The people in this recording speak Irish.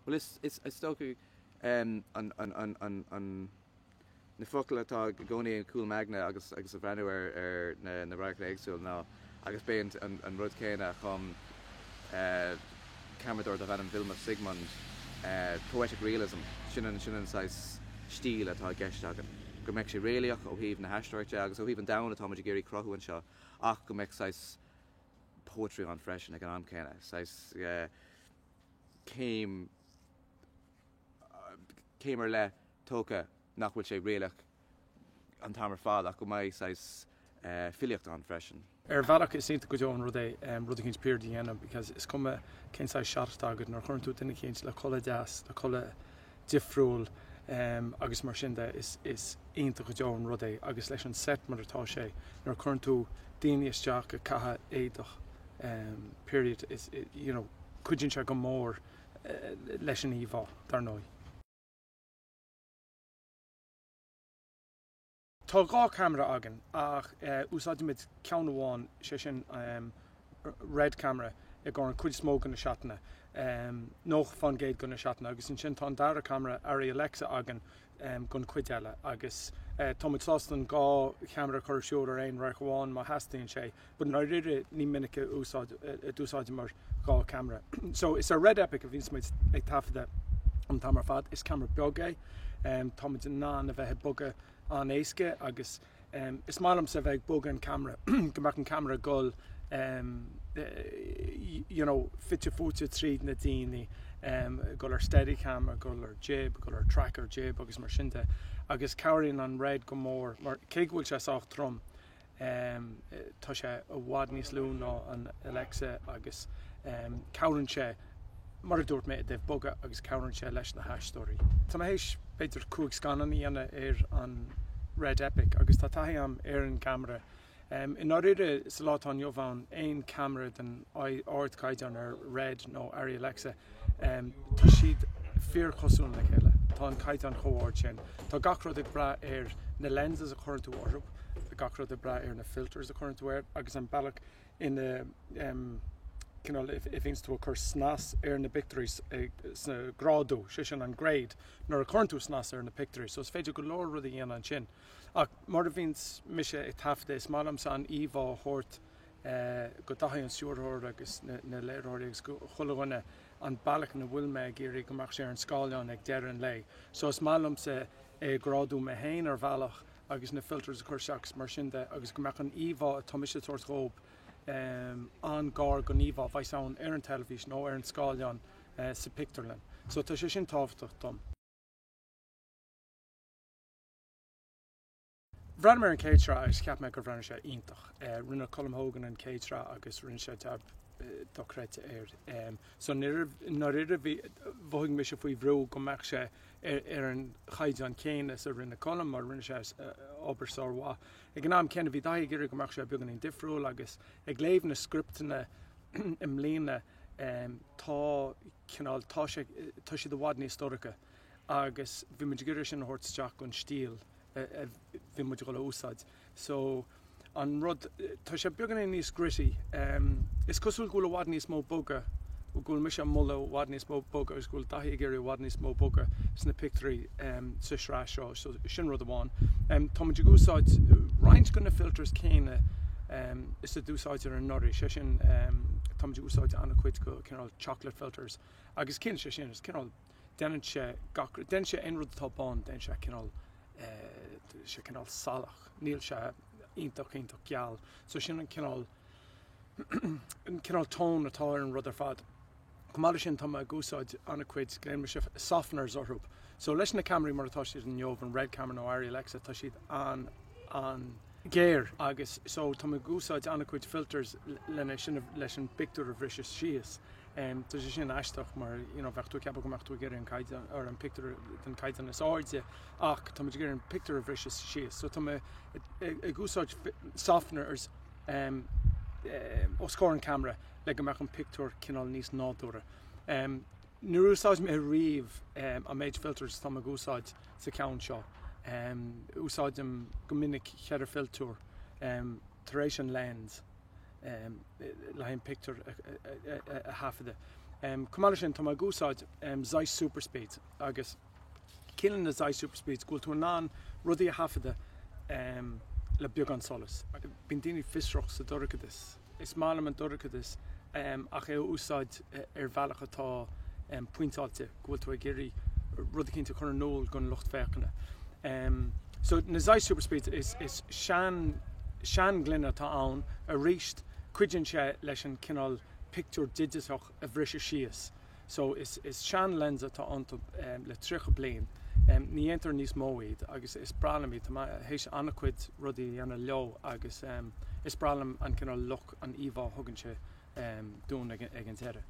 Well, it's stocha on na focail atá gcónaí an cool magna agus a bhreanú ar na bhraicne éagsúil ná agus béint an rud céine chum Camardóir de bhean Vilma Sigmund poetic realism sin sais stíl atá gceist agan. Go mbeidh sé réalaach ó híomh na haisteirte agus ó híomh an damhna tá muidir géirí crothú an seo ach go mbeidh sais poetry an freisin ag an am céine. Sais céim ar le tóca nach bhfuil sé réalach an tamar fád ach go mbeidh sais filiocht an freisin. Bhealach is ínta go deo an rud é cinn peer dhéanam because is cuma cén sais seachtagad nar chuirn tú duine chéint le chola deas, le chola difriúil agus mar sin de is ínta go deo an rud é agus leis an set mar atá sé nar chuirn tú daoine isteach go catha éadach period is cuidann se go mór leis an íomhá dar nói. Tá gá camera agan ach úsáidimid ceann amháin sé sin red camera ag gur an cuid smóg na seatanna nóch fan géad go na seatanna agus sin tá dara camera ar Alexa agan gon cuid eile agus táid sástan gá camera chuir siúr ar aon raich amháin má heastain sé, bud ná riire ní minic dúsáide mar gá camera. So is a red epic a bhís muid ag tafada an tamar fad is camera beag é táid ná a bheith buga an éisce agus is málam sa bheith bóga an camera gomach an camera gol fitte fúte tríd na daoine gol ar steadicam gol ar jib gol ar tracker jib agus mar sinnte agus cabhraíonn an red go mór mar cé bhfuil sé sách trom tá sé a bhád níos lú ná an Alexa agus cabhrann sé mar a dúirt mé a bheith boga agus cabhrann sé leis na haisteoirí. Tá hééis beidir cúig scanan íana ar an red epic agus tá taithí am ar an camera in áiríre sa látá neomhán aon camera den áard caiideann ar red nó ar Alexa tá siad fíor chosún le chéile tá an caiideann chomháir sin tá gachrod ag bra ar na lenses a chuirn tú orthb gachrod ag bra ar na filters a chuirn tú agus an bailach in if eens tú a chur snas ar na picturies sna gradú sin an grade nar a chuirn tú snas ar na picturies, so is féidir go leor rud a dhéanaan an sin. Ach mar a bhíns mise ag tafda is málam sa an íomhá thuirt go dtaitheadh an siúrthóir agus na léireoirí agus chulaghine an bailach na bhfuil me géirí go mbeadh sé ar an scáileán ag deir an lei. So is málam sa gradú me héin ar bhealach agus na filters a chuir seachas mar sin de agus go mbeadh an íomhá a tá mise tuairt chomh an gár go níomhá bhaidh ar an televísin ó ar an scáileán sa picturelinn. So tá sé sin tábhachtach tom. Bhrean mar an céadrá agus ceap me gur bhreann sé iontach. Rinne Colm Hogan an céadrá agus rinne sé tab dochreite ar. So nar riire bhing me se faoi bhrú go mbeadh sé ar an chaid an céine sa rinne Colm mar rinne sé obairsáirhá. Ag an am céanna bhí daigh gur go mbeadh sé beag an difriúil agus ag léamh na scriptainna im lína tá sé do bhád níos stóracha agus bhí muid gur sin thuirteach an stíl bhí muid go le úsáid. So an rud tá sé beag an níos gritty is cosúil gúil bhád níos mó boga ó gúil mis mulla bhád níos mó boga agus gúil daithí géir bhád níos mó boga sna picturí sa srá seo, so sin rud amháin. Tá muid gúsáid roinnt go na filters céine is a dúsáid ar an norí sé sin tá muid gúsáid anna chuid go cinál chocolate filters agus cin sé sin is cinál den sé ein rud tápáin den sé cinál salach níl sé iontach geal, so sin an cinál tón atá ar an rud ar fad. Cumáile sin tá gúsáid anna chuid gléim se softeners orthb. So leis na cameraí mar atá siad an neomh an red camera nó ar Alexa tá siad an géir agus so tá gúsáid anna chuid filters lena sin leis an picture a bhris síos. Tá sé sin eisteach mar bheitú ceap goach tú géir an caiideann ar an picture den caiideann is áide ach tá géir an picture a bhris síos. So tá gúsáid softeners ó scór an camera le go meach an picture cinál níos nádúra. Nuair úsáid mé riomh a méid filters tá gúsáid sa ceann seo. Úsáidim go minic cheadar filtúr tar éis an lens le haon picture a hafada Cumala sin tá gúsáid Zeiss Superspeed agus cillan na Zeiss Superspeed gúil tú ná rudí a hafada le beag an solas. Bín daoine fisreach sa dorchadis. Is mála an dorchadis ach é úsáid bhealach atá puintáilte gúil tú a géirí rudí cinnta chun nóil gon lucht féchanna. So na Zeiss Superspeed is sean glynna tá ann a ríist cuideann sé leis an cinál picture digitach a bhrisise síos. So is sean lensa tá anta le trícha bliain. Ní éontar níos móid agus is bralam tá hééis annacuid rudí anna leo agus is bralam an cinál loch an íomhá thugann sé dún ag an teire.